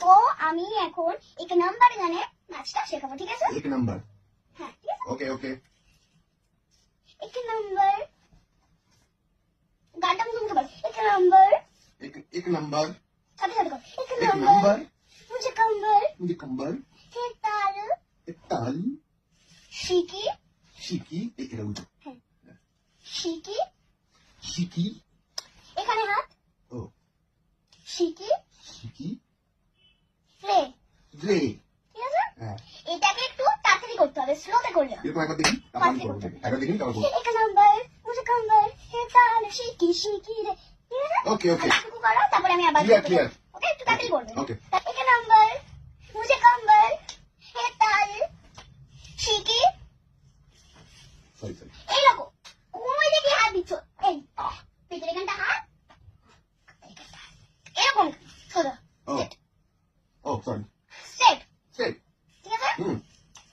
তো আমি এখন এক নাম্বার গানে নাচটা শেখাবো, ঠিক আছে? एक नंबर। হ্যাঁ, ঠিক আছে। Okay okay. এক নাম্বার গানটা আমি তোমাকে বল। এক নাম্বার एक नंबर। সাথে সাথে কর। এক एक নাম্বার नंबर। मुझे कंबर मुझे कंबर। হে তাল एक ताल। শিকি शिकी। एक रंग। শিকি शिकी। এখানে হাত ओ শিকি शिकी। রে, ग्रे। ঠিক আছে? हाँ। এটাকে একটু তাড়াতাড়ি করতে হবে, স্লোতে করলে হবে। এরকম একবার দেখি, তারপর আমি করবো। একবার দেখি তারপর করবো। এক নাম্বার मुझे कंबर হে তাল শিকি শিকি রে, ঠিক আছে? ওকে ওকে। একটু করো, তারপরে আমি আবার Clear, clear. ওকে, একটু তাড়াতাড়ি করবে। ওকে। এক নাম্বার मुझे कंबर হে তাল শিকি সরি সরি। এইরকম ওই দিকে হাত দিচ্ছ, এই পেটের এখানটা হাত, এরকম সোজা ও ও সরি। Straight, set. ঠিক আছে? হুম।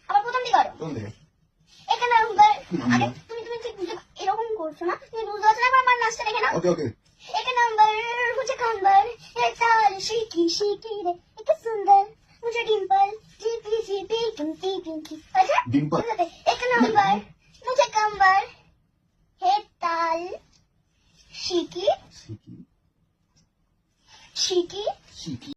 আবার প্রথম দিকে করো। কোন দিকে? এক নাম্বার নাম্বার। আগে তুমি তুমি ঠিক বুঝে এরকম করছো না, তুমি বুঝতে পারছো না, আমার নাচটা দেখে নাও। ওকে ওকে। एक नंबर मुझे कंबर है ताल शिकी शिकी रे, एक सुंदर मुझे डिंपल जीपी जीपी पिंकी पिंकी। अच्छा डिंपल। एक नंबर मुझे कंबर है ताल शिकी शिकी। शिकी शिकी।